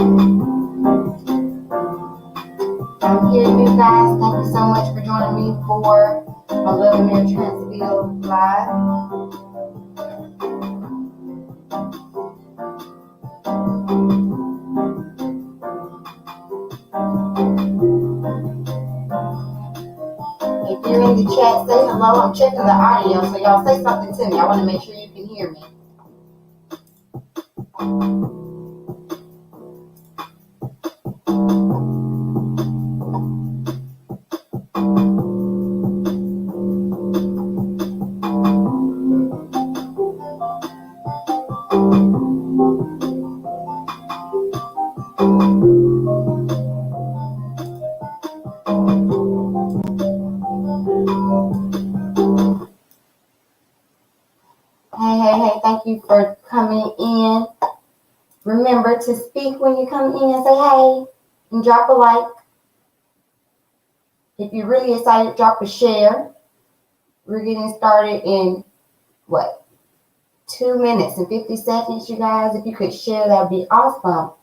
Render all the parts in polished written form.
I'm here, you guys. Thank you so much for joining me for my Little Mirror Huntsville live. If you're in the chat, say hello. I'm checking the audio, so y'all say something to me. I want to make sure you can hear me. Hey, thank you for coming in. Remember to speak when you come in, say hey, and drop a like. If you're really excited, drop a share. We're getting started in, 2 minutes and 50 seconds, you guys. If you could share, that would be awesome.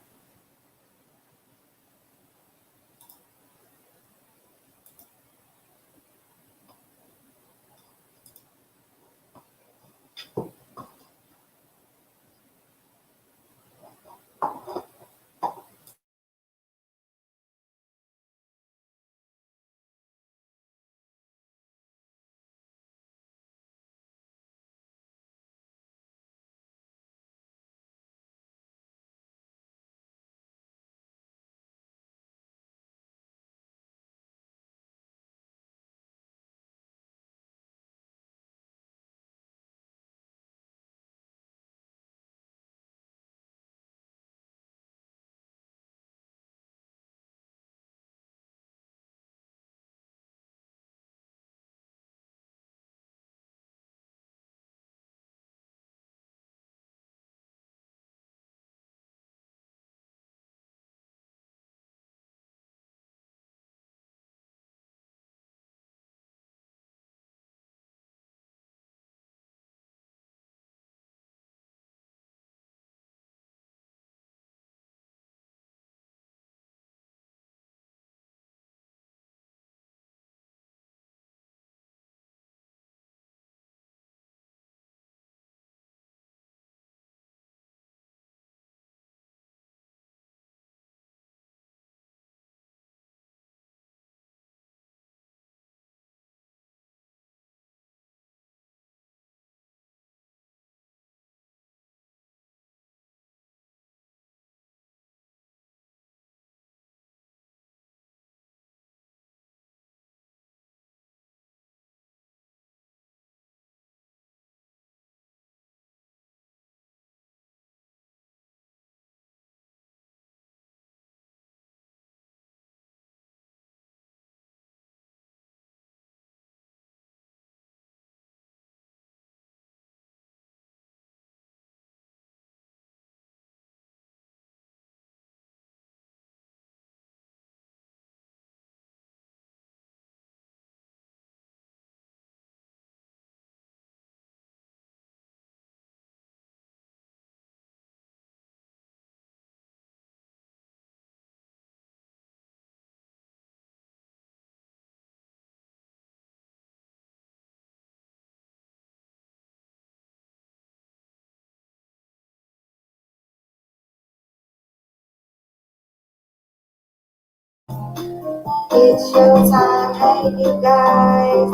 It's showtime. Hey, you guys.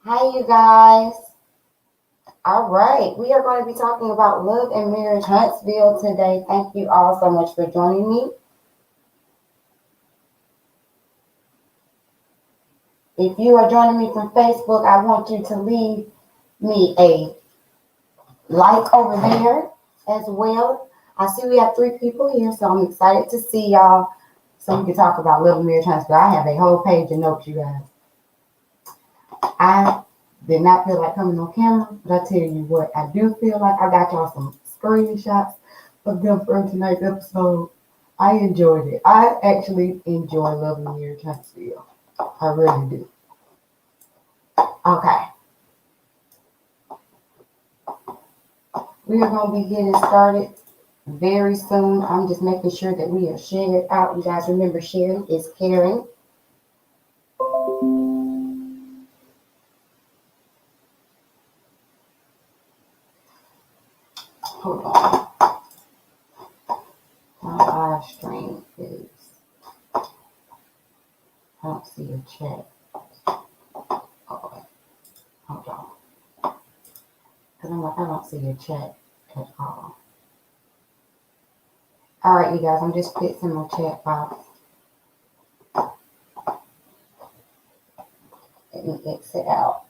Hi, you guys. All right. We are going to be talking about Love and Marriage Huntsville today. Thank you all so much for joining me. If you are joining me from Facebook, I want you to leave me a like over there as well. I see we have 3 people here, so I'm excited to see y'all so we can talk about Little Mirror Transfer. I have a whole page of notes, you guys. I did not feel like coming on camera, but I tell you what, I do feel like I got y'all some screenshots of them from tonight's episode. I enjoyed it. I actually enjoy Little Mirror Transfer. I really do. Okay. We are going to be getting started very soon. I'm just making sure that we are shared out. You guys remember sharing is caring. Hold on. My live stream is, I don't see a chat. Okay, hold on. Because I'm like, I don't see a chat at all. All right, you guys, I'm just fixing my chat box. Let me exit out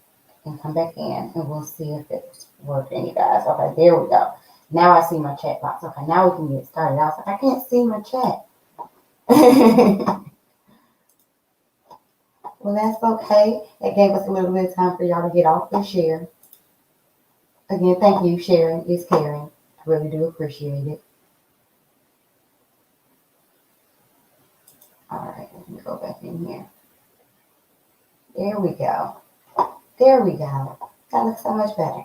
and come back in, and we'll see if it's working, you guys. Okay, there we go. Now I see my chat box. Okay, now we can get started. I was like, I can't see my chat. Well, that's okay. It gave us a little bit of time for y'all to get off and share. Again, thank you. Sharing is caring. I really do appreciate it. All right, let me go back in here. There we go. There we go. That looks so much better.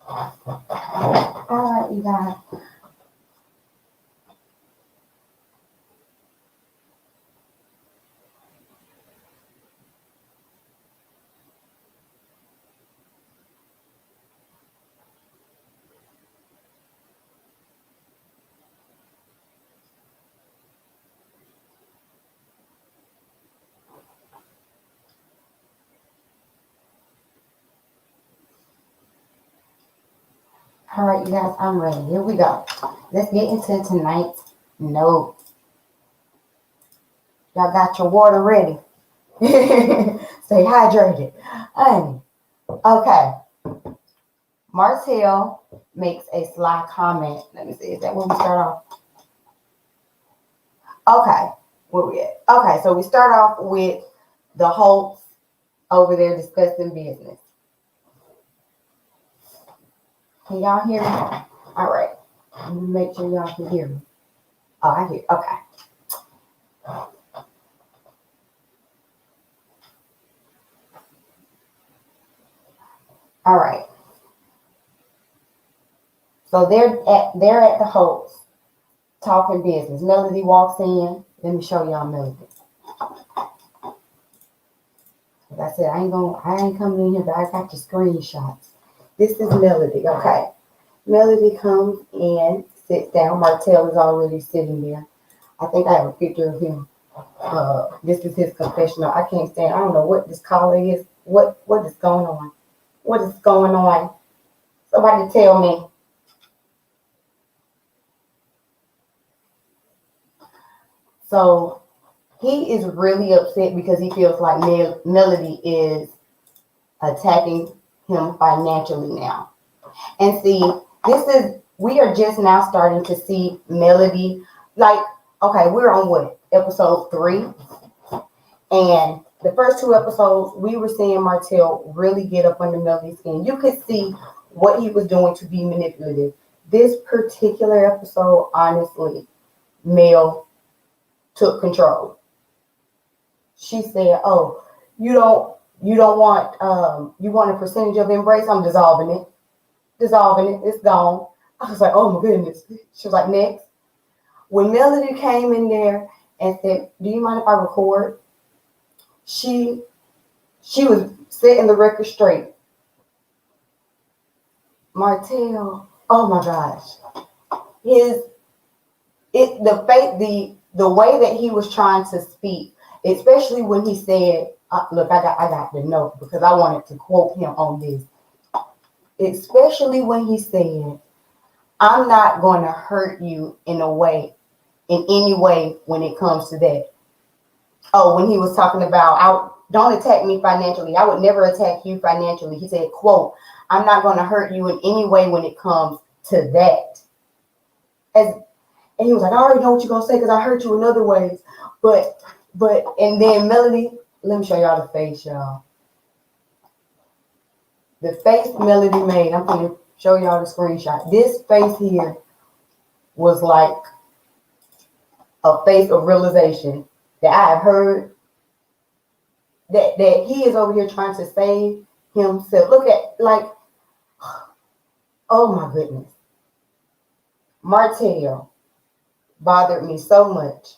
All right, you guys. All right, you guys, I'm ready. Here we go. Let's get into tonight's notes. Y'all got your water ready. Stay hydrated. Okay. Martell makes a sly comment. Let me see. Is that where we start off? Okay. Where we at? Okay, so we start off with the Holtz over there discussing business. Can y'all hear me? All right. Let me make sure y'all can hear me. Oh, I hear. Okay. All right. So they're at the Holtz talking business. Melody walks in. Let me show y'all Melody. Like I said, I ain't coming in here, but I got your screenshots. This is Melody. Okay. Melody comes in, sits down. Martell is already sitting there. I think I have a picture of him. This is his confessional. I can't stand. I don't know what this caller is. What is going on? What is going on? Somebody tell me. So he is really upset because he feels like Melody is attacking him financially now. And see, we are just now starting to see Melody, like, okay, we're on what, episode 3? And the first 2 episodes, we were seeing Martell really get up under Melody's skin. You could see what he was doing to be manipulative. This particular episode, honestly, Mel took control. She said, "Oh, you don't want you want a percentage of embrace? I'm dissolving it. It's gone." I was like, "Oh my goodness." She was like, "Next." When Melody came in there and said, "Do you mind if I record?" She was setting the record straight. Martell, oh my gosh, the way that he was trying to speak, especially when he said, "Look, I got the note because I wanted to quote him on this." Especially when he said, "I'm not going to hurt you in any way when it comes to that." Oh, when he was talking about, "Don't attack me financially. I would never attack you financially." He said, quote, "I'm not going to hurt you in any way when it comes to that." And he was like, "I already know what you're going to say because I hurt you in other ways." But, and then Melody, let me show y'all the face, y'all. The face Melody made, I'm going to show y'all the screenshot. This face here was like a face of realization that I have heard that he is over here trying to save himself. Look at, like, Oh my goodness. Martell bothered me so much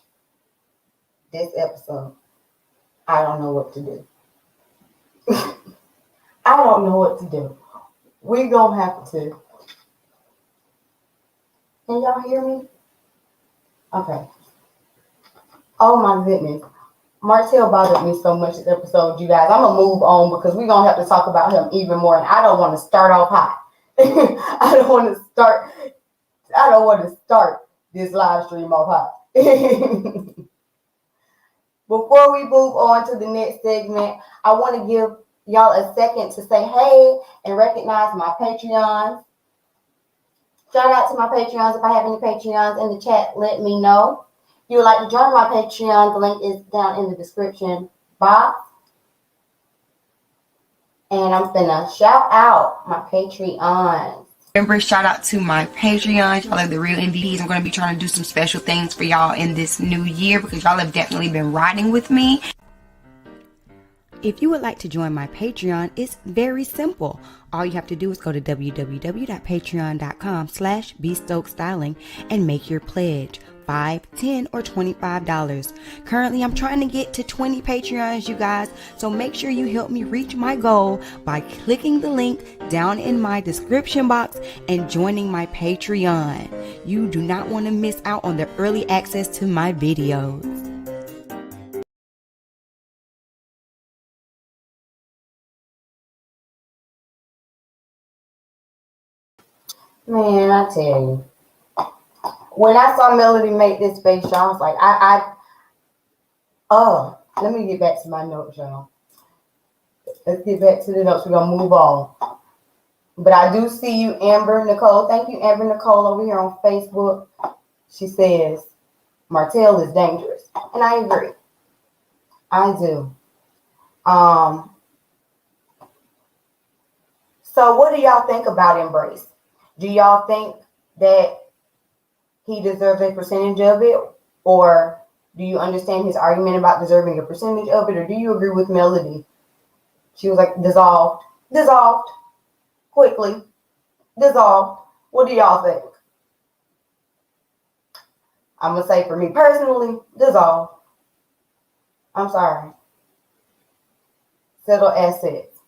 this episode. I don't know what to do. I don't know what to do. We're going to have to. Can y'all hear me? Okay. Oh my goodness. Martell bothered me so much this episode, you guys. I'm going to move on because we're going to have to talk about him even more. And I don't want to start off hot. I don't want to start this live stream off hot. Before we move on to the next segment, I want to give y'all a second to say hey and recognize my Patreons. Shout out to my Patreons. If I have any Patreons in the chat, let me know. If you would like to join my Patreon, the link is down in the description box. And I'm finna shout out my Patreons. Remember, shout out to my Patreons. Y'all are the real MVPs. I'm going to be trying to do some special things for y'all in this new year because y'all have definitely been riding with me. If you would like to join my Patreon, it's very simple. All you have to do is go to www.patreon.com/bstokestyling and make your pledge. $5, $10, or $25. Currently, I'm trying to get to 20 Patreons, you guys. So make sure you help me reach my goal by clicking the link down in my description box and joining my Patreon. You do not want to miss out on the early access to my videos. Man, I tell you. When I saw Melody make this face, y'all, I was like, let me get back to my notes, y'all. Let's get back to the notes. We're going to move on. But I do see you, Amber Nicole. Thank you, Amber Nicole, over here on Facebook. She says, Martell is dangerous. And I agree. I do. So what do y'all think about Embrace? Do y'all think that he deserves a percentage of it? Or do you understand his argument about deserving a percentage of it? Or do you agree with Melody? She was like, dissolved, quickly, dissolved. What do y'all think? I'm going to say for me personally, dissolved. I'm sorry. Settle assets.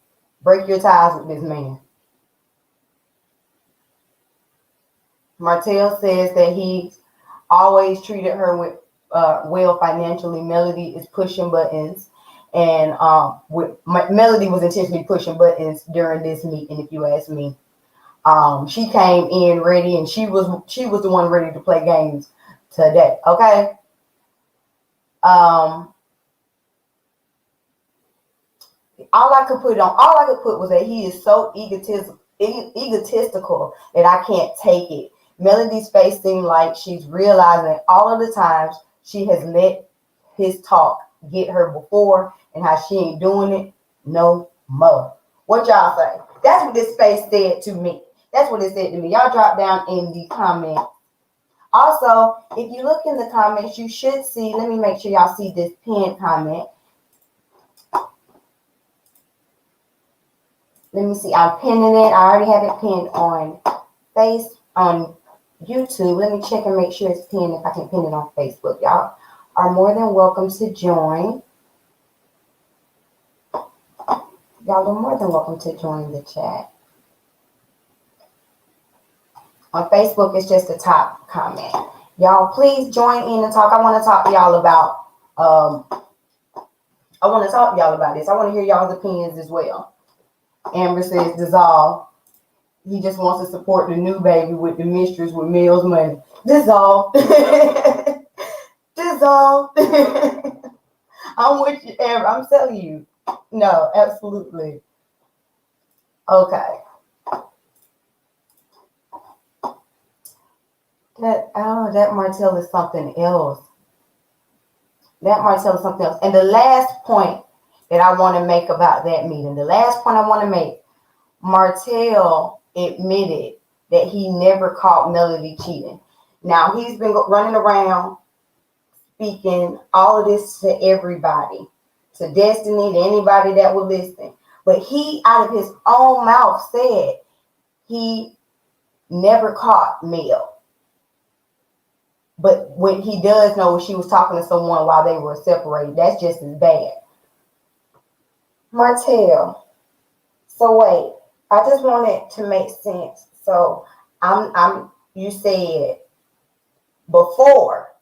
Break your ties with this man. Martell says that he always treated her with well financially. Melody is pushing buttons, and Melody was intentionally pushing buttons during this meeting. If you ask me, she came in ready, and she was the one ready to play games today. Okay. All I could put was that he is so egotistical that I can't take it. Melody's face seemed like she's realizing all of the times she has let his talk get her before and how she ain't doing it no more. What y'all say? That's what this face said to me. That's what it said to me. Y'all drop down in the comments. Also, if you look in the comments, you should see, let me make sure y'all see this pinned comment. Let me see, I'm pinning it. I already have it pinned on YouTube. Let me check and make sure it's pinned if I can pin it on Facebook. Y'all are more than welcome to join. Y'all are more than welcome to join the chat. On Facebook, it's just the top comment. Y'all, please join in and talk. I want to talk to y'all about this. I want to hear y'all's opinions as well. Amber says dissolve. He just wants to support the new baby with the mistress with Mill's money. Dissolve. Dissolve. I'm with you, Amber. I'm telling you. No, absolutely. Okay. That Martell is something else. And the last point that I want to make about that meeting, Martell admitted that he never caught Melody cheating. Now, he's been running around speaking all of this to everybody, to Destiny, to anybody that would listen. But he, out of his own mouth, said he never caught Mel. But what he does know is she was talking to someone while they were separated. That's just as bad. Martell. So wait, I just want it to make sense. So you said before,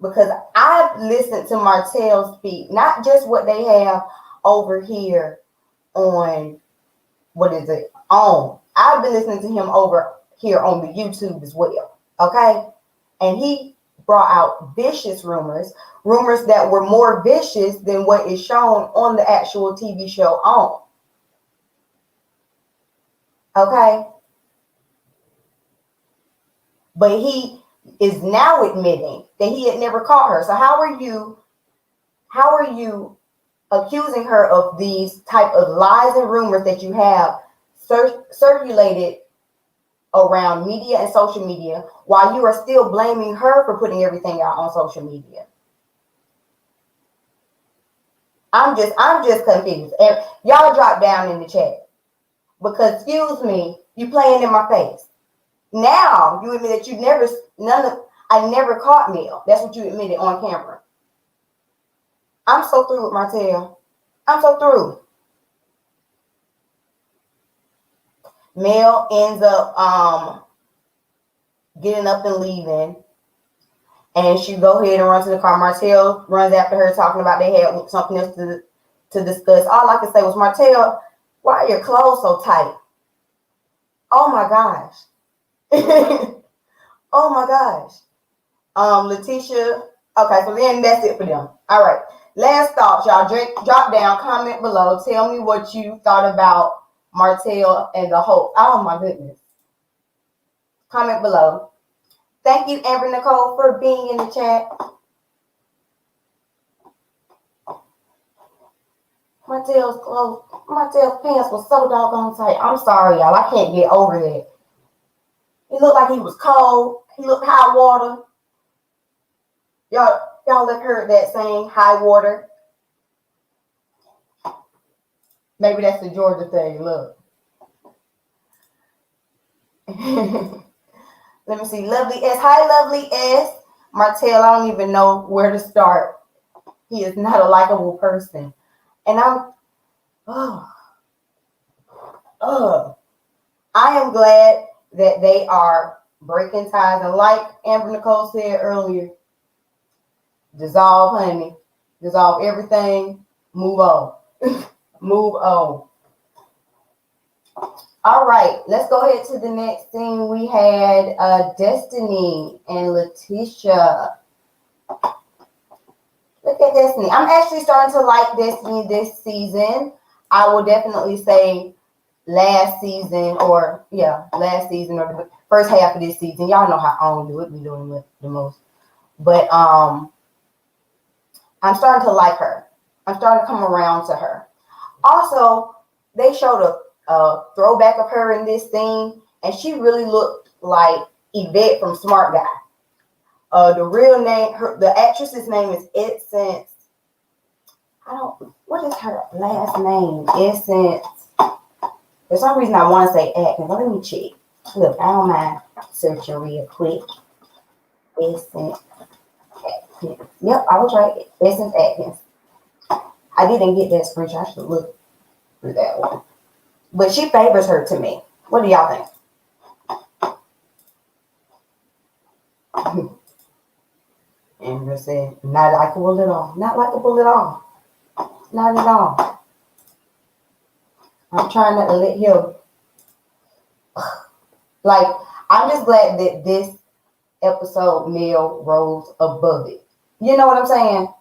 because I've listened to Martell speak, not just what they have over here on I've been listening to him over here on the YouTube as well. Okay. And he brought out vicious rumors that were more vicious than what is shown on the actual TV show on. Okay. But he is now admitting that he had never caught her. So how are you accusing her of these type of lies and rumors that you have circulated around media and social media while you are still blaming her for putting everything out on social media? I'm just confused. And y'all drop down in the chat, because excuse me, you playing in my face. Now you admit that I never caught Mel. That's what you admitted on camera. I'm so through with Martell. I'm so through. Mel ends up getting up and leaving, and she go ahead and run to the car. Martell runs after her, talking about they had something else to discuss. All I could say was, Martell, why are your clothes so tight? Oh my gosh. Oh my gosh. Letitia. Okay, so then that's it for them. All right. Last thoughts, y'all. Drop down, comment below. Tell me what you thought about Martell and the Hope. Oh my goodness. Comment below. Thank you, Amber Nicole, for being in the chat. Martell's pants was so doggone tight. I'm sorry, y'all. I can't get over that. He looked like he was cold. He looked high water. Y'all have heard that saying, high water? Maybe that's the Georgia thing. Look. Let me see. Lovely S. Hi, Lovely S. Martell, I don't even know where to start. He is not a likable person. And I am glad that they are breaking ties. And like Amber Nicole said earlier, dissolve, honey. Dissolve everything. Move on. Move on. All right, let's go ahead to the next thing. We had Destiny and Letitia. Look at Destiny. I'm actually starting to like Destiny this season. I will definitely say last season or the first half of this season. Y'all know how I don't do it. Be doing it the most. But I'm starting to like her. I'm starting to come around to her. Also, they showed a throwback of her in this scene, and she really looked like Yvette from Smart Guy. The real name, the actress's name is Essence. What is her last name? Essence. For some reason, I want to say Atkins. Let me check. Look, I don't mind searching real quick. Essence Atkins. Yep, I was right. Essence Atkins. I didn't get that screenshot. I should look through that one. But she favors her to me. What do y'all think? Amber said, not likable at all. Not likable at all. Not at all. I'm trying not to let him. Like, I'm just glad that this episode Mel rose above it. You know what I'm saying?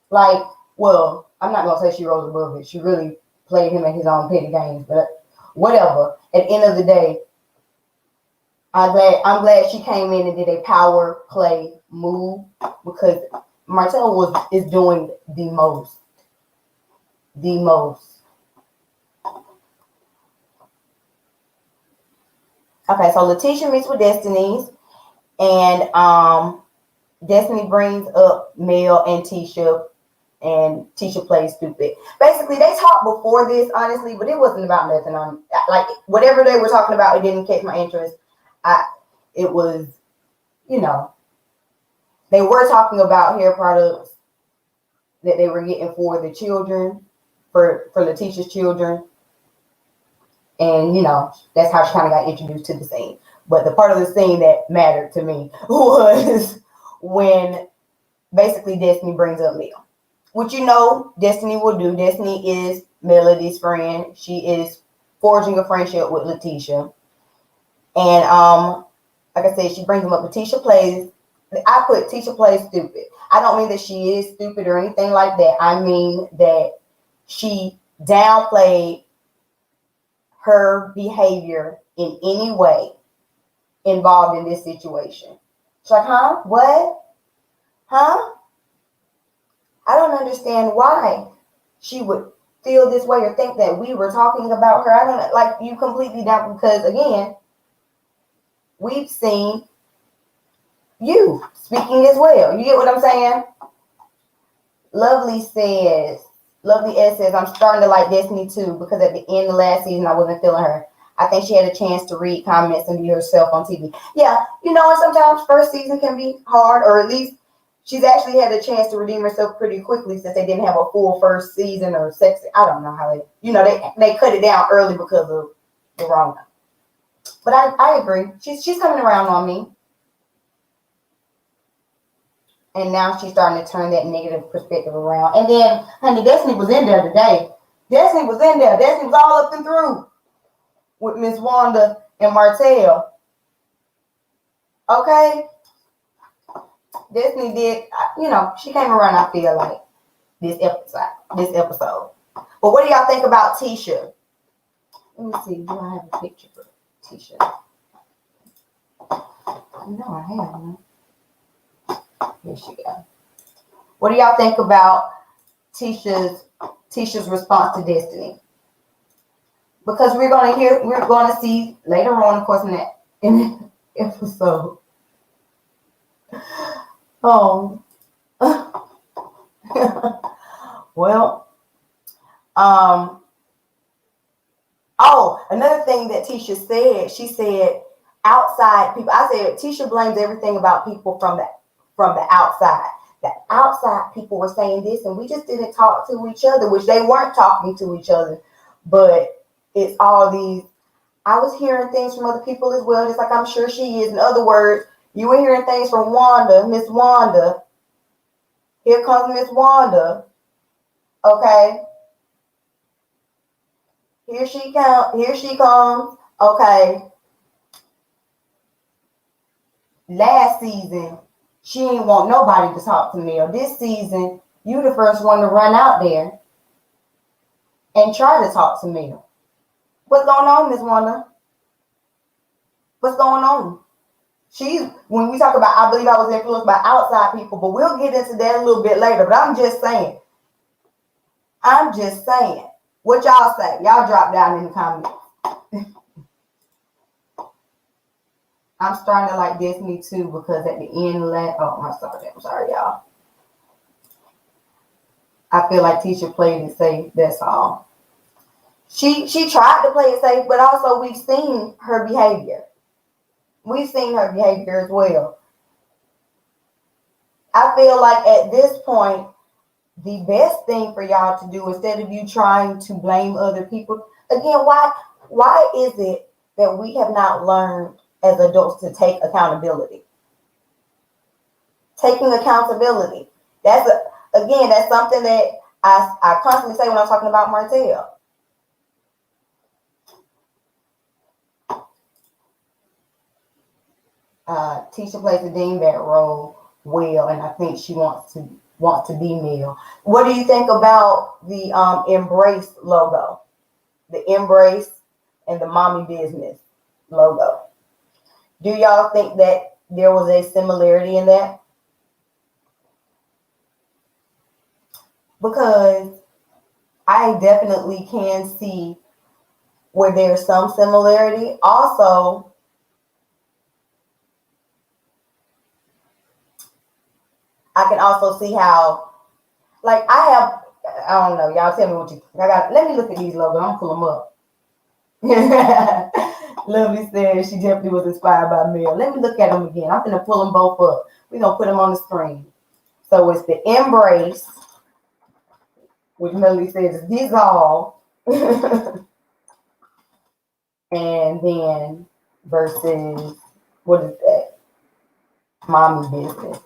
Like, well, I'm not going to say she rose above it. She really played him in his own petty games. But whatever. At the end of the day, I'm glad she came in and did a power play move, because Martell is doing the most. The most. Okay, so Letitia meets with Destiny's, and Destiny brings up Mel and Tisha and Tisha plays stupid. Basically, they talked before this, honestly, but it wasn't about nothing. Like whatever they were talking about, it didn't catch my interest. It was, you know, they were talking about hair products that they were getting for the children, for Letitia's children. And, you know, that's how she kind of got introduced to the scene. But the part of the scene that mattered to me was when basically Destiny brings up Mel. Which, you know, Destiny will do. Destiny is Melody's friend. She is forging a friendship with Letitia. And like I said, she brings him up. Letitia plays, I put Tisha plays stupid. I don't mean that she is stupid or anything like that. I mean that she downplayed her behavior in any way involved in this situation. She's like, huh? What? Huh? I don't understand why she would feel this way or think that we were talking about her. I don't like you completely down because again, we've seen you speaking as well. You get what I'm saying? Lovely S says, I'm starting to like Destiny too because at the end of last season, I wasn't feeling her. I think she had a chance to read comments and be herself on TV. Yeah, you know, and sometimes first season can be hard, or at least she's actually had a chance to redeem herself pretty quickly since they didn't have a full first season or sex. I don't know how they cut it down early because of the wrong. But I agree. She's coming around on me. And now she's starting to turn that negative perspective around. And then, honey, Destiny was in there today. Destiny was in there. Destiny was all up and through with Miss Wanda and Martell. Okay? Destiny did, you know, she came around, I feel like, this episode. But what do y'all think about Tisha? Let me see. Do I have a picture for Tisha? No, I have one. Here she go. What do y'all think about Tisha's response to Destiny? Because we're going to see later on, of course, in that episode. Oh. Well, another thing that Tisha said, she said outside people, I said Tisha blames everything about people from the outside. The outside people were saying this and we just didn't talk to each other, which they weren't talking to each other, but it's all these, I was hearing things from other people as well, just like I'm sure she is. In other words, you were hearing things from Wanda, Miss Wanda. Here comes Miss Wanda. Okay. Here she comes. Okay. Last season, she ain't want nobody to talk to me. Or this season, you the first one to run out there and try to talk to me. What's going on, Miss Wanda? What's going on? When we talk about, I believe I was influenced by outside people, but we'll get into that a little bit later. But I'm just saying. What y'all say? Y'all drop down in the comments. I'm starting to like Destiny too because at the end of that, I'm sorry, y'all. I feel like Tisha played it safe. That's all. She tried to play it safe, but also we've seen her behavior. We've seen her behavior as well. I feel like at this point, the best thing for y'all to do, instead of you trying to blame other people, again, why is it that we have not learned as adults to take accountability? Taking accountability. That's something that I constantly say when I'm talking about Martell. Tisha plays the dingbat role well, and I think she wants to be Mel. What do you think about the Embrace logo? The Embrace and the Mommy Business logo. Do y'all think that there was a similarity in that? Because I definitely can see where there's some similarity. Also, I can also see how Like I don't know. Y'all tell me what you think. Let me look at these logos. I'm gonna pull them up. Lovely said she definitely was inspired by Mel. Let me look at them again. I'm gonna pull them both up. We're gonna put them on the screen. So it's the embrace, which Melody says is dissolve. And then versus, what is that? Mommy business.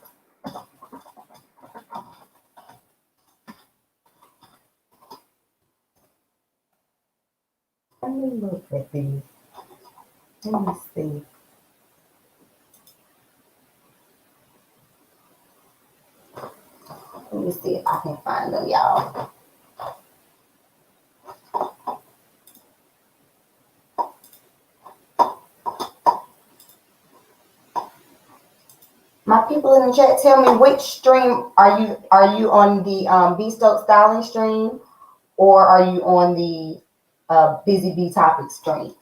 Let me look at these. Let me see. Let me see if I can find them, y'all. My people in the chat, tell me which stream are you on the B Stokes Styling stream, or are you on the Busy Bee Topic stream?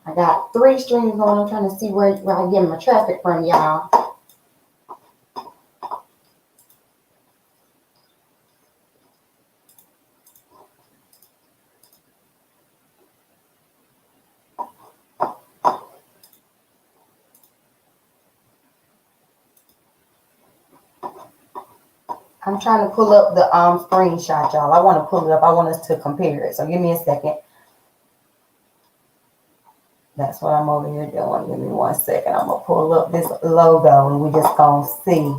I got 3 streams going. I'm trying to see where I get my traffic from, y'all. I'm trying to pull up the screenshot, y'all. I want to pull it up. I want us to compare it. So give me a second. That's what I'm over here doing. Give me 1 second. I'm going to pull up this logo and we just going to see.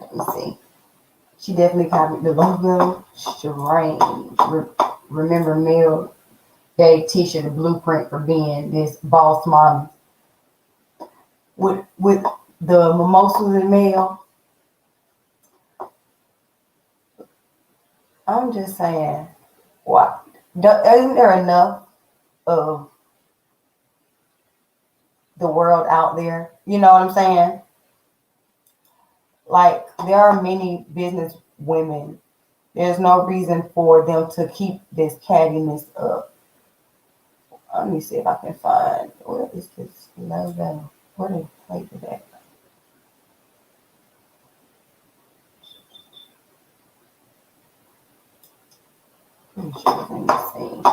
Let me see. She definitely copied the logo. Strange. Remember, Mel gave Tisha the blueprint for being this boss mom. With the mimosas and Mel. I'm just saying, what? Isn't there enough of the world out there? You know what I'm saying? Like, there are many business women. There's no reason for them to keep this cattiness up. Let me see if I can find, where is this logo? Where they play that? Pretty sure it's in the same.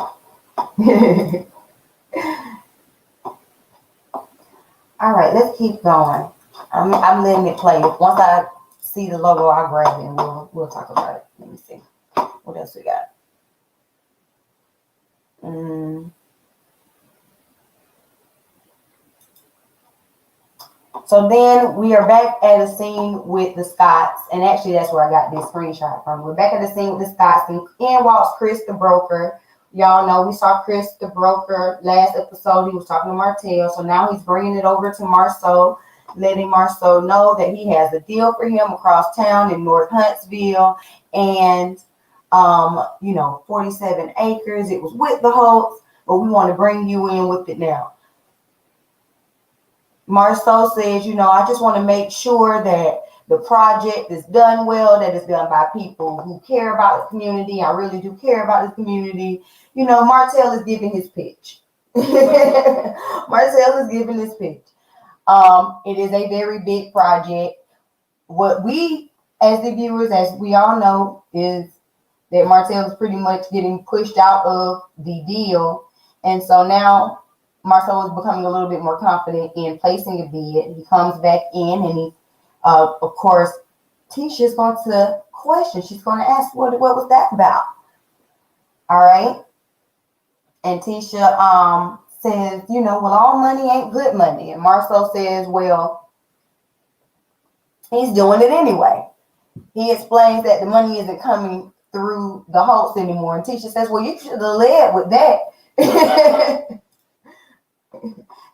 All right, let's keep going. I'm letting it play. Once I see the logo, I'll grab it and we'll talk about it. Let me see. What else we got? So then we are back at a scene with the Scotts, and actually that's where I got this screenshot from. We're back at the scene with the Scotts, and in walks Chris the broker. Y'all know we saw Chris the broker last episode. He was talking to Martell, so now he's bringing it over to Marceau, letting Marceau know that he has a deal for him across town in North Huntsville, and 47 acres. It was with the Holtz, but we want to bring you in with it now. Marceau says, I just want to make sure that the project is done well, that it's done by people who care about the community. I really do care about the community. Martell is giving his pitch. Marcel is giving his pitch. It is a very big project. What we, as the viewers, as we all know, is that Marcel is pretty much getting pushed out of the deal. And so now Marcel is becoming a little bit more confident in placing a bid. He comes back in and he, of course, Tisha's going to question. She's going to ask, what was that about? All right. And Tisha says, well, all money ain't good money. And Marcel says, well, he's doing it anyway. He explains that the money isn't coming through the Holtz anymore. And Tisha says, well, you should have led with that.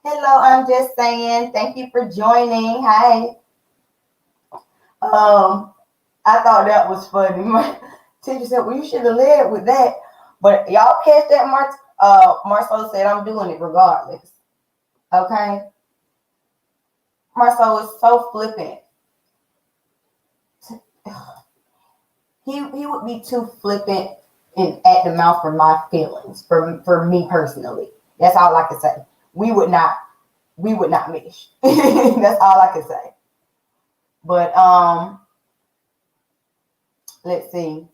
Hello, I'm just saying, thank you for joining. Hi. I thought that was funny. Tisha said, well, you should have led with that. But y'all catch that, Marcel said, I'm doing it regardless. Okay? Marcel is so flippant. He would be too flippant and at the mouth for my feelings, for me personally. That's all I can say. We would not mesh. That's all I can say. But let's see.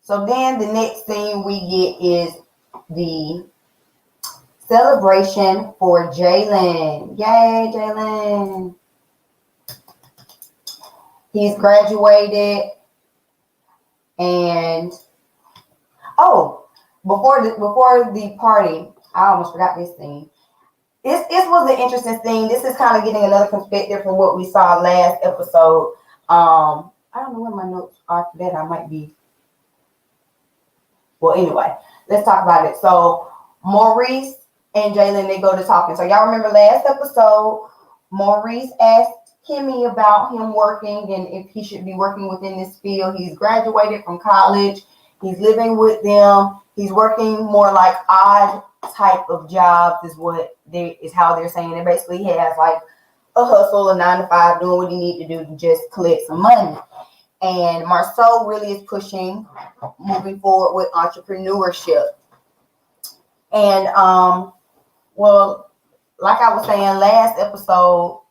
So then the next thing we get is the celebration for Jalen. Yay, Jalen. He's graduated. And before the party, I almost forgot this thing. This was an interesting thing. This is kind of getting another perspective from what we saw last episode. I don't know where my notes are for that. I might be. Well, anyway, let's talk about it. So Maurice and Jalen, they go to talking. So y'all remember last episode, Maurice asked Kimmy about him working and if he should be working within this field. He's graduated from college. He's living with them. He's working more like odd type of jobs is how they're saying it. Basically, he has like a hustle, a 9 to 5, doing what he needs to do to just collect some money. And Marceau really is pushing, moving forward with entrepreneurship. And well, like I was saying last episode,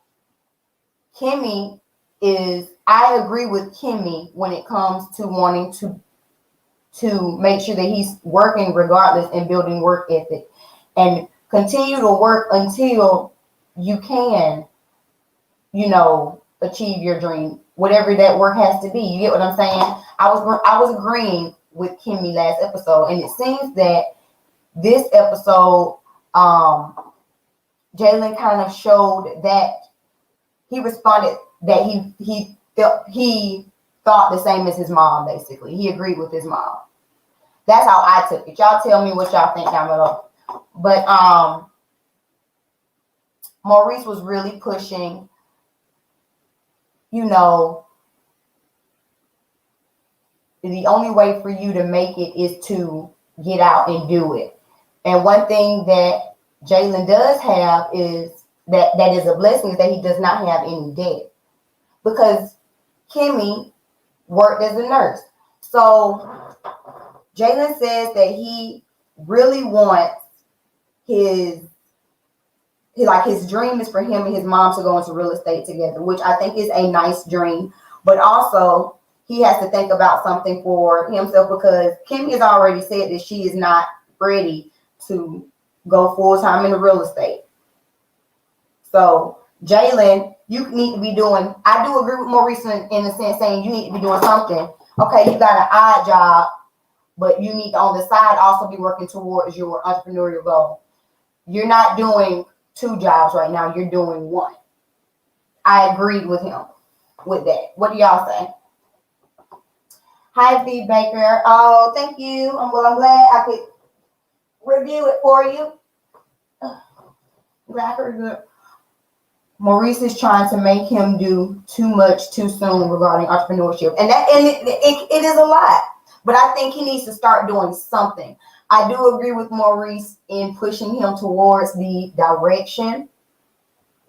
I agree with Kimmy when it comes to wanting to make sure that he's working regardless and building work ethic and continue to work until you can, achieve your dream, whatever that work has to be. You get what I'm saying? I was agreeing with Kimmy last episode, and it seems that this episode, Jalen kind of showed that he responded that he thought the same as his mom. Basically, he agreed with his mom. That's how I took it. Y'all tell me what y'all think down below. But Maurice was really pushing, the only way for you to make it is to get out and do it. And one thing that Jalen does have is that is a blessing, is that he does not have any debt, because Kimmy worked as a nurse. So Jalen says that he really wants his dream is for him and his mom to go into real estate together, which I think is a nice dream. But also he has to think about something for himself, because Kimmy has already said that she is not ready to go full time into real estate. So Jalen, you need to be doing, I do agree with Maurice in the sense saying you need to be doing something. Okay, you got an odd job, but you need to on the side also be working towards your entrepreneurial goal. You're not doing 2 jobs right now, you're doing 1. I agreed with him with that. What do y'all say? Hi, V Baker. Oh, thank you. I'm glad I could review it for you. Glad I could review it. Maurice is trying to make him do too much too soon regarding entrepreneurship. And it is a lot. But I think he needs to start doing something. I do agree with Maurice in pushing him towards the direction.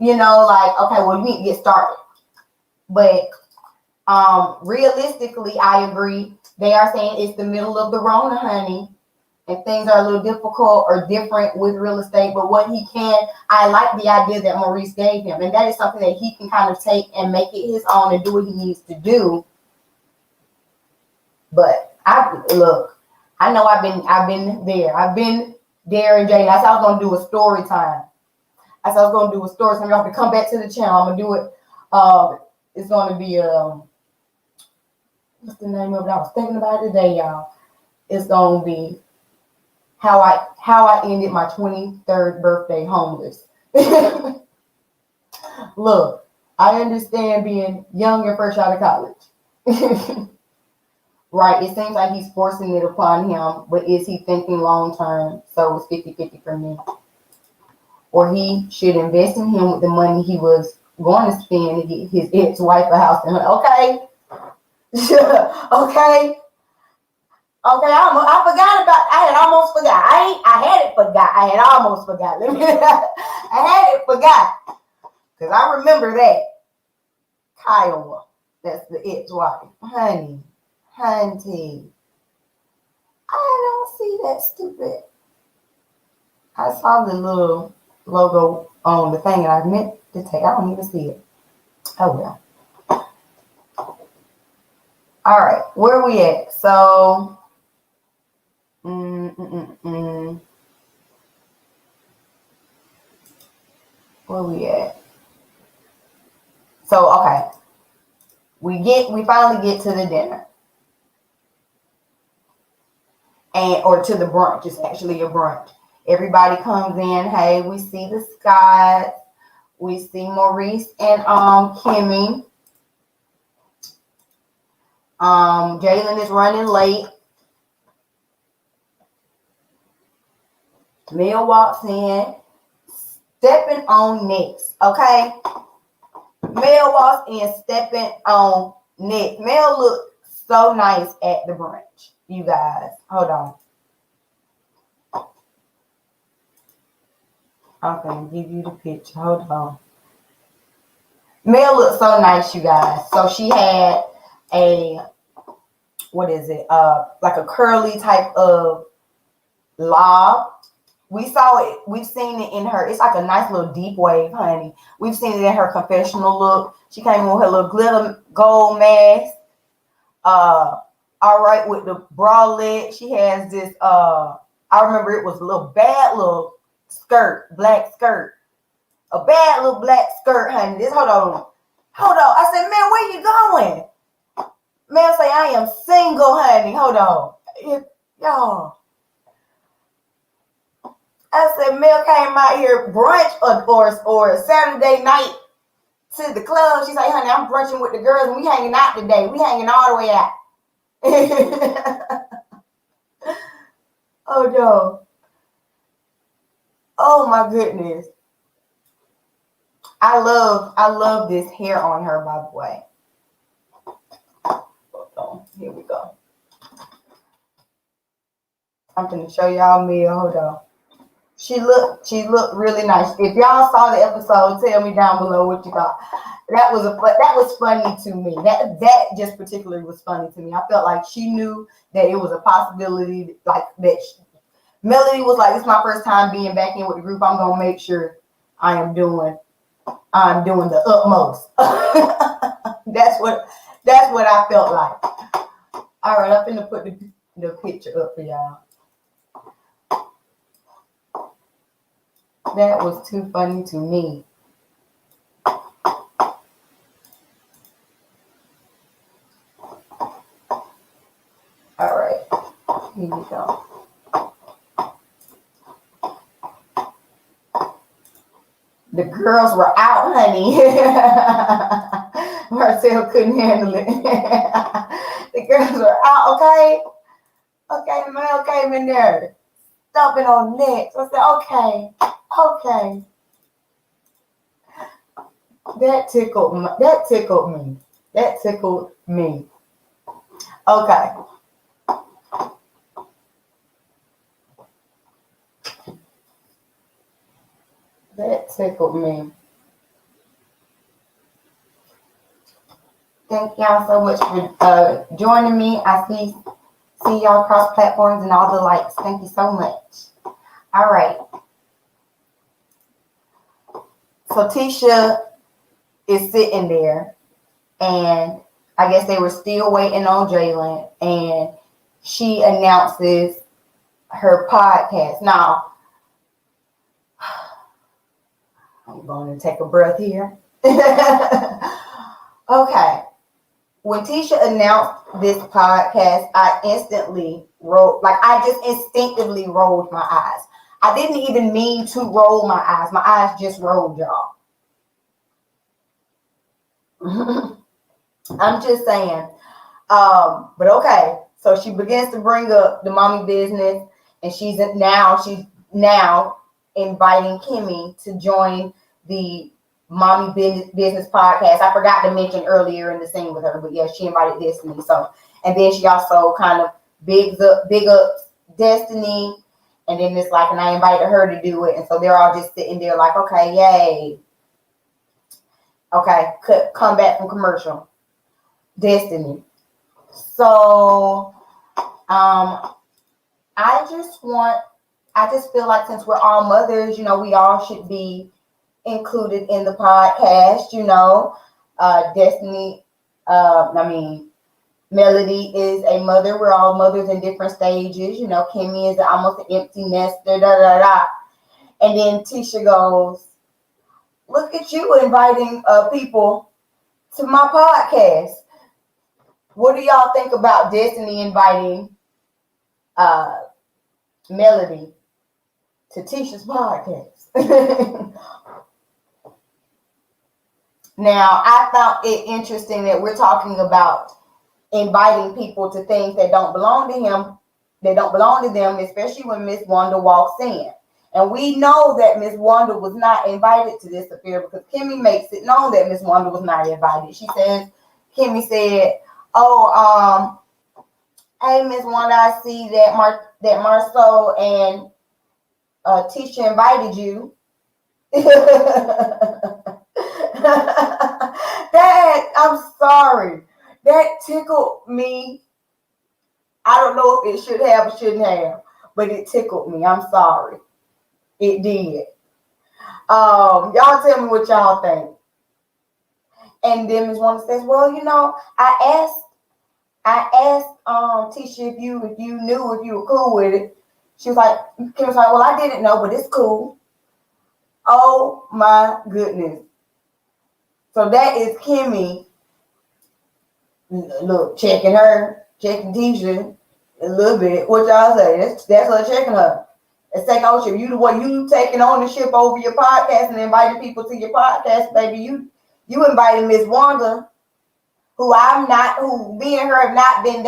Okay, well, you need to get started. But realistically, I agree. They are saying it's the middle of the Rona, honey, and things are a little difficult or different with real estate. But I like the idea that Maurice gave him, and that is something that he can kind of take and make it his own and do what he needs to do. But I know I've been there. I've been there and Jane. I said I was gonna do a story time. Y'all have to come back to the channel. I'm gonna do it. It's gonna be what's the name of it? I was thinking about it today, y'all. It's gonna be how I ended my 23rd birthday homeless. Look, I understand being young and fresh out of college. Right, it seems like he's forcing it upon him, but is he thinking long term? So it's 50-50 for me. Or he should invest in him with the money he was going to spend to get his ex-wife a house. Okay. Okay. I forgot about. I had almost forgot. I had almost forgot. I had it forgot. Because I remember that. Kiowa. That's the ex-wife. Honey. Hunty. I don't see that stupid. I saw the little logo on the thing and I meant to take. I don't even see it. Oh well. All right, where are we at? So, where are we at? So, okay, we finally get to the dinner, or to the brunch. It's actually a brunch. Everybody comes in. Hey, we see the Scott. We see Maurice and Kimmy. Jalen is running late. Mel walks in, stepping on necks. Okay, Mel walks in, stepping on necks. Mel looked so nice at the brunch. You guys, hold on. I'm gonna give you the picture. Hold on. Mel looked so nice, you guys. So she had a, what is it? Like a curly type of lob. We saw it. We've seen it in her. It's like a nice little deep wave, honey. We've seen it in her confessional look. She came in with her little glitter gold mask. All right, with the bralette. She has this. I remember it was a little bad little skirt, black skirt. A bad little black skirt, honey. Hold on. I said, man, where you going? Man, say I am single, honey. Hold on, y'all. I said, Mel came out here brunch or Saturday night to the club. She's like, honey, I'm brunching with the girls and we hanging out today. We hanging all the way out. Oh no. Oh my goodness. I love this hair on her, by the way. Hold on. Here we go. I'm gonna show y'all Mel. Hold on. She looked really nice. If y'all saw the episode, tell me down below what you thought. That was funny to me. That just particularly was funny to me. I felt like she knew that it was a possibility, like that. Melody was like, "It's my first time being back in with the group. I'm gonna make sure I'm doing the utmost." That's what I felt like. All right, I'm finna put the picture up for y'all. That was too funny to me. All right, here we go. The girls were out, honey. Marcel couldn't handle it. The girls were out, okay? Okay, Mel came in there, stomping on necks. I said, okay. That tickled me. Okay. That tickled me. Thank y'all so much for joining me. I see y'all across platforms and all the likes. Thank you so much. All right. So Tisha is sitting there, and I guess they were still waiting on Jalen, and she announces her podcast. Now, I'm going to take a breath here. Okay. When Tisha announced this podcast, I just instinctively rolled my eyes. I didn't even mean to roll my eyes. My eyes just rolled, y'all. I'm just saying. But okay. So she begins to bring up the mommy business, and she's now inviting Kimmy to join the mommy business podcast. I forgot to mention earlier in the scene with her, but yeah, she invited Destiny. So, and then she also kind of big up Destiny. And then it's like, and I invited her to do it. And so they're all just sitting there like, okay, yay. Okay, come back from commercial. Destiny. So, I just feel like since we're all mothers, we all should be included in the podcast, Destiny, Melody is a mother. We're all mothers in different stages. Kimmy is almost an empty nester, da da da. And then Tisha goes, look at you inviting people to my podcast. What do y'all think about Destiny inviting Melody to Tisha's podcast? Now, I found it interesting that we're talking about inviting people to things that don't belong to him, that don't belong to them, especially when Miss Wanda walks in. And we know that Miss Wanda was not invited to this affair because Kimmy makes it known that Miss Wanda was not invited. Kimmy said, oh, hey, Miss Wanda, I see that Marceau and Tisha invited you. I'm sorry. That tickled me. I don't know if it should have or shouldn't have, but it tickled me. I'm sorry. It did. Y'all tell me what y'all think. And then Ms. Wanda says, well, I asked Tisha if you knew if you were cool with it. Kim was like, well, I didn't know, but it's cool. Oh my goodness. So that is Kimmy. Look, checking Tisha a little bit. What y'all say? That's her checking her. It's take ownership. You taking ownership over your podcast and inviting people to your podcast, baby. You invited Miss Wanda, who me and her have not been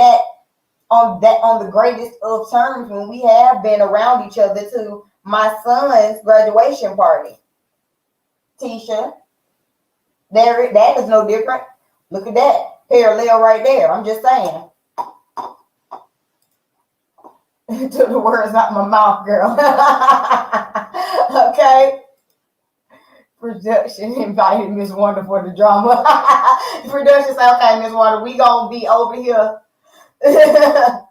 on the greatest of terms when we have been around each other, to my son's graduation party. Tisha, that is no different. Look at that parallel right there. I'm just saying. Took the words out my mouth, girl. Okay. Production invited Miss Wanda for the drama. Production said, okay, Miss Wanda, we gonna be over here to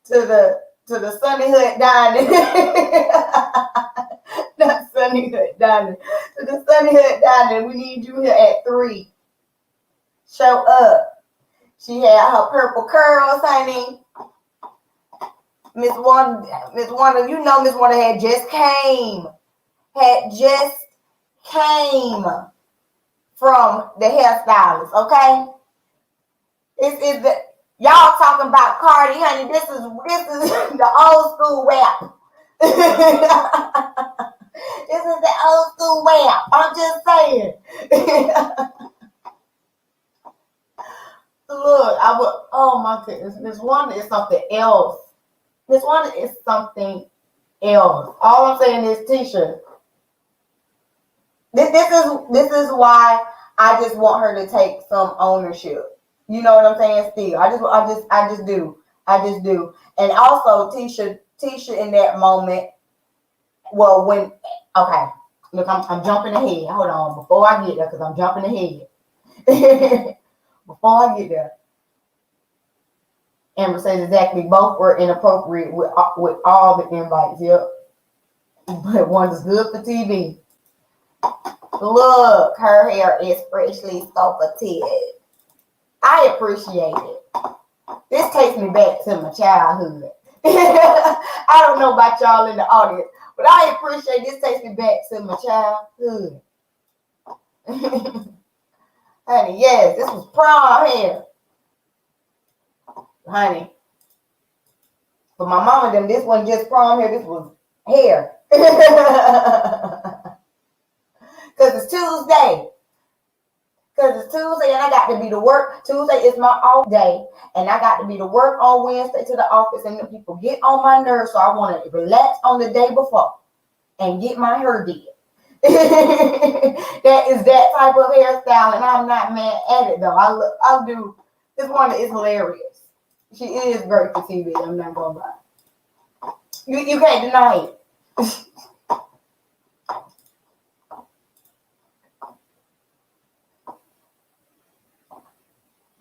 the Sunny Hood dining. Not Sunny Hood dining. To the Sunny Hood dining. We need you here at 3. Show up. She had her purple curls, honey. Miss Wanda, Miss Wanda had just came from the hairstylist, okay? It's the y'all talking about Cardi, honey. This is the old school rap. This is the old school rap. I'm just saying. Look, oh my goodness, Miss Wanda is something else. Miss Wanda is something else. All I'm saying is, Tisha, this is why I just want her to take some ownership. You know what I'm saying? Still, I just do. And also, Tisha in that moment. Well, look, I'm jumping ahead. Hold on, before I get there, because I'm jumping ahead. Before I get there, Amber says exactly both were inappropriate with all the invites. Yep, but one's good for TV. Look, her hair is freshly sculpted. I appreciate it. This takes me back to my childhood. I don't know about y'all in the audience, but I appreciate this takes me back to my childhood. Honey, yes, this was prom hair. Honey, for my mama them, this wasn't just prom hair, this was hair. Because it's Tuesday. And I got to be to work. Tuesday is my off day. And I got to be to work on Wednesday to the office. And the people get on my nerves. So I want to relax on the day before and get my hair did. That is that type of hairstyle. And I'm not mad at it, though. I'll do. This one is hilarious. She is great for TV. I'm not going to lie. You can't deny it.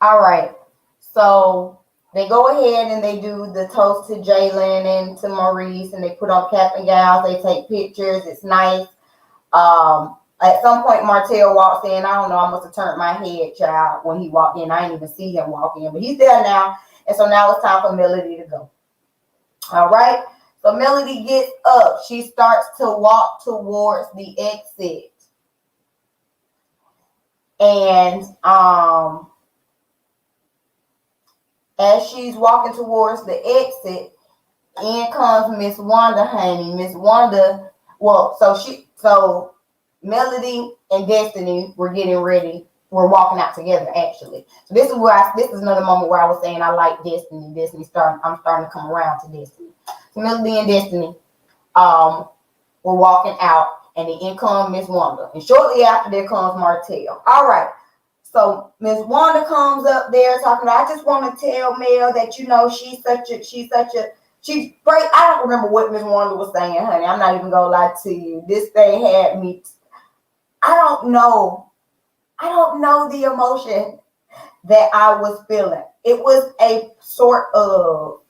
All right. So they go ahead and they do the toast to Jalen and to Maurice, and they put on cap and gowns. They take pictures. It's nice. At some point, Martell walks in. I don't know. I must have turned my head, child, when he walked in. I didn't even see him walk in, but he's there now. And so now it's time for Melody to go. All right. So Melody gets up. She starts to walk towards the exit. And as she's walking towards the exit, in comes Miss Wanda, honey. Miss Wanda, so Melody and Destiny were getting ready. We're walking out together, actually. So this is another moment where I was saying I like Destiny. I'm starting to come around to Destiny. So Melody and Destiny were walking out, and then in comes Miss Wanda. And shortly after there comes Martell. All right. So Miss Wanda comes up there talking about, I just want to tell Mel that, she's great. I don't remember what Miss Wanda was saying, honey. I'm not even gonna lie to you. This thing had me. I don't know the emotion that I was feeling. It was a sort of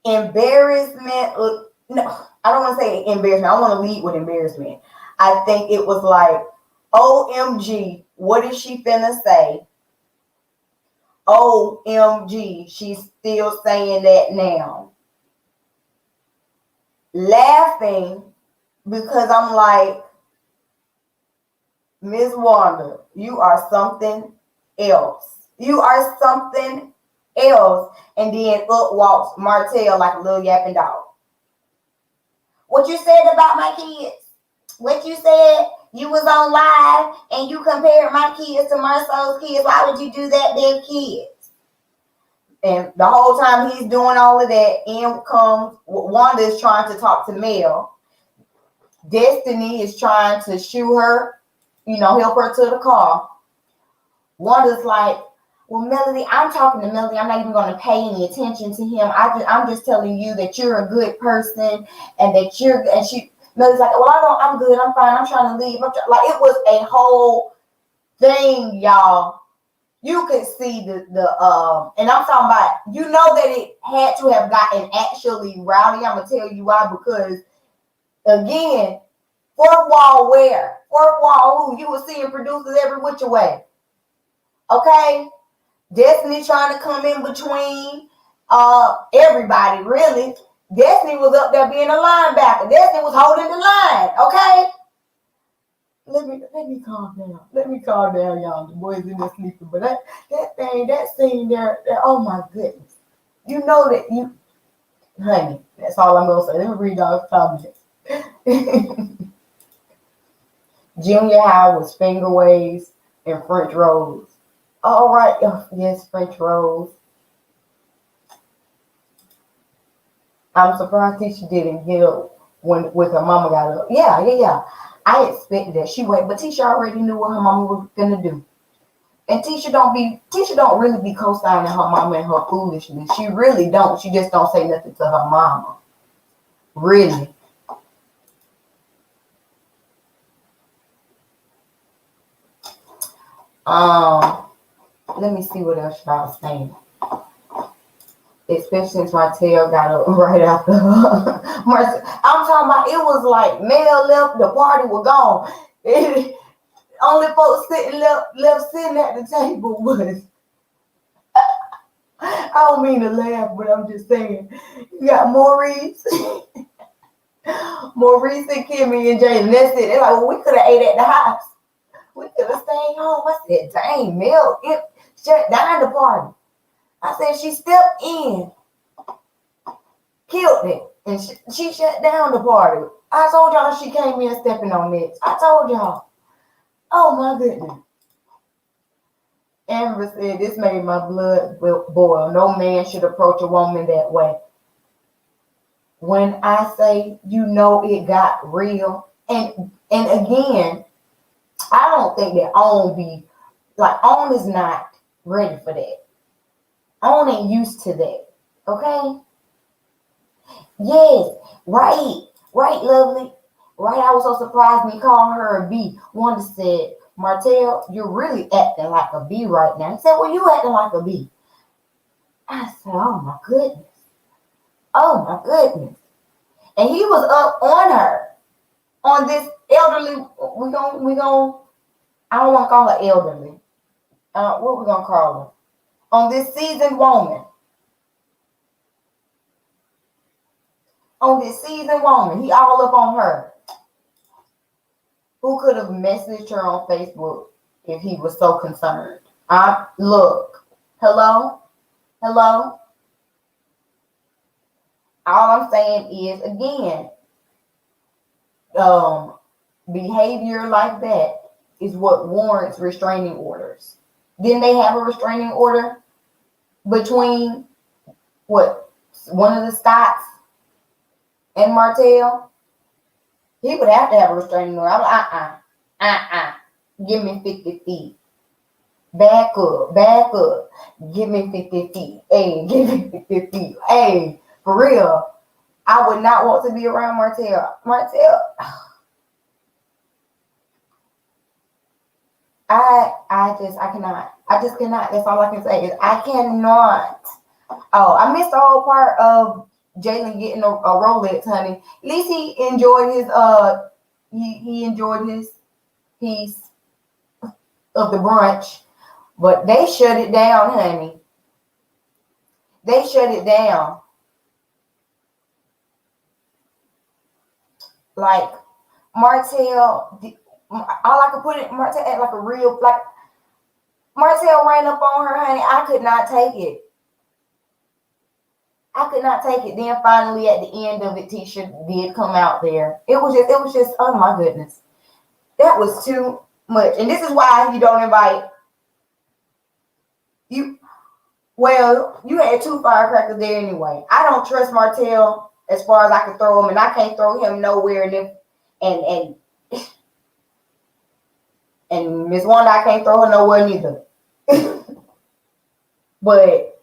embarrassment. No, I don't want to say embarrassment. I want to lead with embarrassment. I think it was like, OMG, what is she finna say? OMG, she's still saying that now. Laughing because I'm like, Miss Wanda, you are something else. You are something else. And then up walks Martell like a little yapping dog. What you said about my kids? What you said? You was on live and you compared my kids to Marcel's kids. Why would you do that? They're kids. And the whole time he's doing all of that, in comes Wanda is trying to talk to Mel. Destiny is trying to shoo her, help her to the car. Wanda's like, well, Melody, I'm talking to Melody. I'm not even going to pay any attention to him. I'm just telling you that you're a good person and that Melody's like, well, I'm good. I'm fine. I'm trying to leave. Like, it was a whole thing, y'all. You could see and I'm talking about, that it had to have gotten actually rowdy. I'm going to tell you why, because again, fourth wall where? Fourth wall who? You were seeing producers every which way. Okay? Destiny trying to come in between everybody, really. Destiny was up there being a linebacker. Destiny was holding the line, okay? Let me calm down. Let me calm down, y'all. The boys in there sleeping. But that scene there, oh my goodness. You know that honey, that's all I'm going to say. Let me read y'all's comments. Junior high was finger waves and French rolls. All right. Yes, French rolls. I'm surprised Tisha didn't get up with her mama got up. Yeah. I expected that she went, but Tisha already knew what her mama was gonna do. And Tisha don't really be co-signing her mama and her foolishness. She really don't. She just don't say nothing to her mama. Really. Let me see what else y'all saying. Especially since Martell got up right after her. I'm talking about, it was like Mel left, the party was gone. Only folks left sitting at the table was, I don't mean to laugh, but I'm just saying, you got Maurice and Kimmy and Jalen. That's it. They're like, well, we could have ate at the house. We could have stayed home. I said, dang, Mel, it shut down the party. I said, she stepped in, killed it, and she shut down the party. I told y'all she came in stepping on this. I told y'all. Oh, my goodness. Amber said, this made my blood boil. No man should approach a woman that way. When I say, it got real. And again, I don't think that On is not ready for that. On ain't used to that. Okay? Yes. Right, lovely. Right, I was so surprised when you called her a B. Wanda said, Martell, you're really acting like a B right now. He said, well, you acting like a B. I said, oh my goodness. Oh my goodness. And he was up on her, on this elderly, we gon' I don't want to call her elderly. What we gonna call her? On this seasoned woman. On this seasoned woman. He all up on her. Who could have messaged her on Facebook if he was so concerned? Look. Hello? Hello? All I'm saying is, again, behavior like that is what warrants restraining orders. Didn't they have a restraining order between one of the Scotts and Martell? He would have to have a restraining order. I'm like, give me 50 feet. Back up. Give me 50 feet. Hey, give me 50 feet. Hey, for real. I would not want to be around Martell. I just cannot. That's all I can say is I cannot. Oh, I missed the whole part of Jalen getting a Rolex, honey. At least he enjoyed his he enjoyed his piece of the brunch. But they shut it down, honey. They shut it down. Like Martell, all I could put it, Martell act like a real, like Martell ran up on her, honey. I could not take it. Then finally at the end of it, Tisha did come out there. It was just, oh my goodness. That was too much. And this is why you don't invite you. Well, you had 2 firecrackers there anyway. I don't trust Martell as far as I can throw him, and I can't throw him nowhere. And Miss Wanda, I can't throw her nowhere neither. But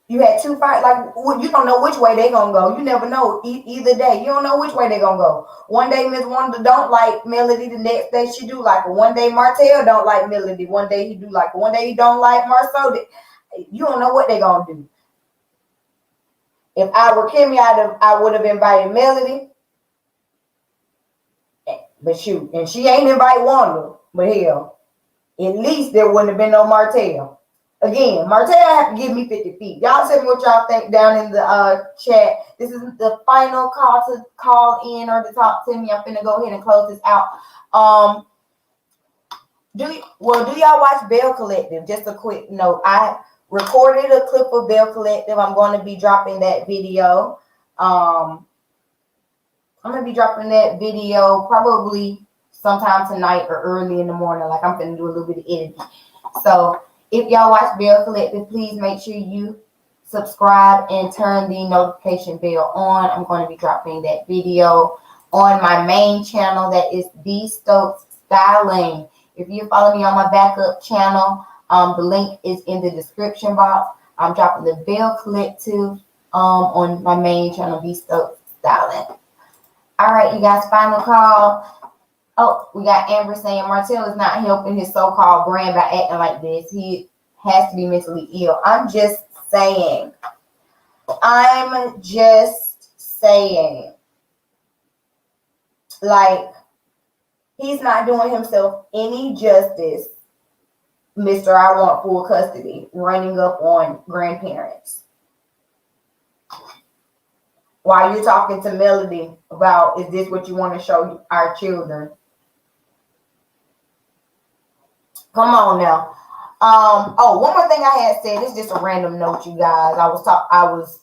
you had 2 fight, like you don't know which way they gonna go. You never know either day. You don't know which way they gonna go. One day Miss Wanda don't like Melody, the next day she do like her. One day Martell don't like Melody, one day he do like her. One day he don't like Marceau. You don't know what they gonna do. If I were Kimmy, I would have invited Melody. But shoot, and she ain't invite Wanda. But hell, at least there wouldn't have been no Martell. Again, Martell have to give me 50 feet. Y'all tell me what y'all think down in the chat. This is the final call to call in or to talk to me. I'm finna go ahead and close this out. Do y'all watch Bell Collective? Just a quick note. I recorded a clip of Bell Collective. I'm going to be dropping that video. I'm going to be dropping that video probably sometime tonight or early in the morning. Like I'm finna do a little bit of editing. So if y'all watch Bell Collective, please make sure you subscribe and turn the notification bell on. I'm going to be dropping that video on my main channel. That is B Stokes Styling. If you follow me on my backup channel, the link is in the description box. I'm dropping the Bell Collective on my main channel, B Stokes Styling. All right, you guys, final call. Oh, we got Amber saying Martell is not helping his so-called brand by acting like this. He has to be mentally ill. I'm just saying. Like, he's not doing himself any justice, Mr. I want full custody, running up on grandparents. While you're talking to Melody about, is this what you want to show our children? Come on now. One more thing I had said. It's just a random note, you guys. I was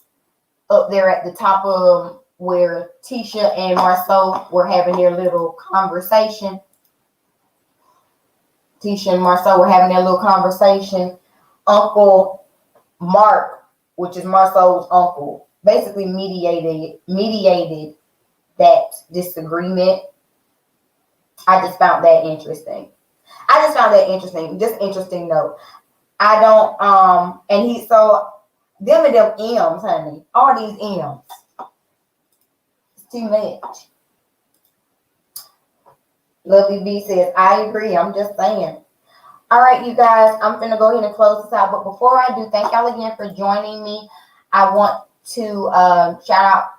up there at the top of where Tisha and Marceau were having their little conversation. Uncle Mark, which is Marceau's uncle, basically mediated that disagreement. I just found that interesting. Just interesting note. I don't, them and them M's, honey. All these M's. It's too much. Lovely B says, I agree. I'm just saying. All right, you guys, I'm going to go ahead and close this out. But before I do, thank y'all again for joining me. I want to shout out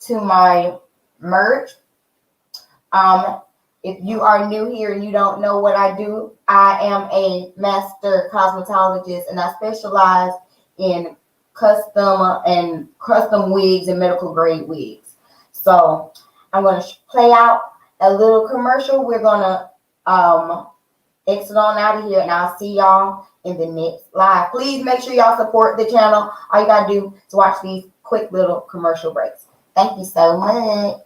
to my merch. If you are new here and you don't know what I do, I am a master cosmetologist and I specialize in custom wigs and medical grade wigs. So I'm going to play out a little commercial. We're going to exit on out of here and I'll see y'all in the next live. Please make sure y'all support the channel. All you got to do is watch these quick little commercial breaks. Thank you so much.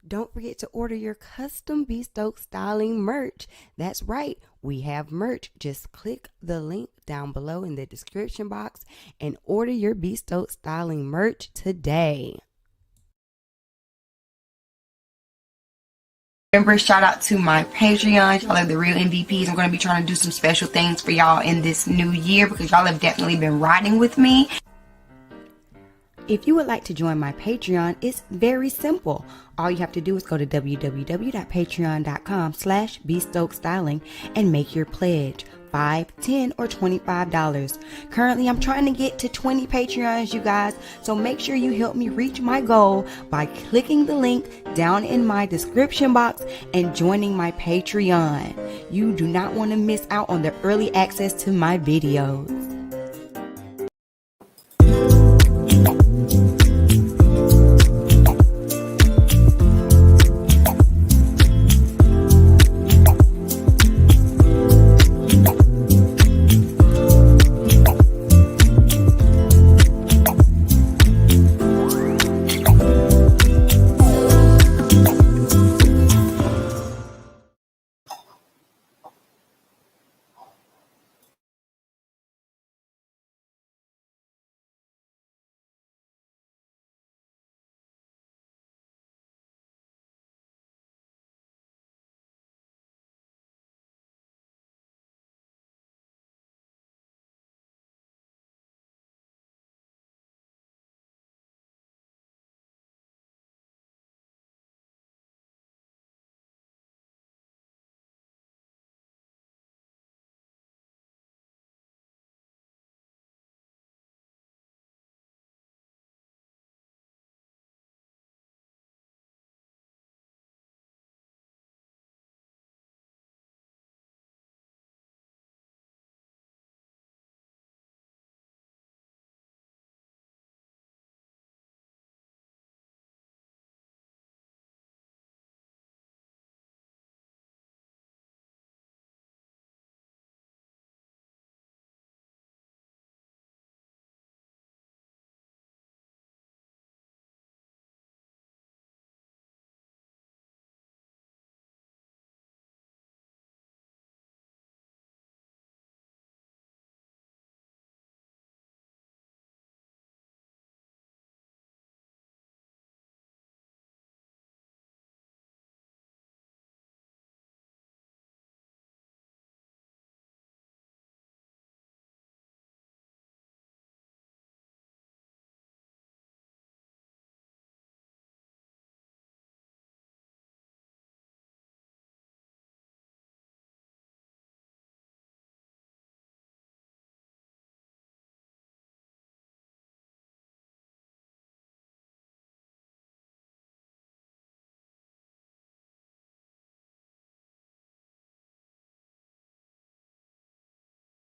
Don't forget to order your custom bespoke styling merch. That's right, we have merch. Just click the link down below in the description box and order your bespoke styling merch today. Remember, shout out to my Patreon. Y'all are the real MVPs. I'm going to be trying to do some special things for y'all in this new year because y'all have definitely been riding with me. If you would like to join my Patreon, it's very simple. All you have to do is go to www.patreon.com/bestokestyling and make your pledge. $5, $10, or $25. Currently, I'm trying to get to 20 Patreons, you guys, so make sure you help me reach my goal by clicking the link down in my description box and joining my Patreon. You do not want to miss out on the early access to my videos.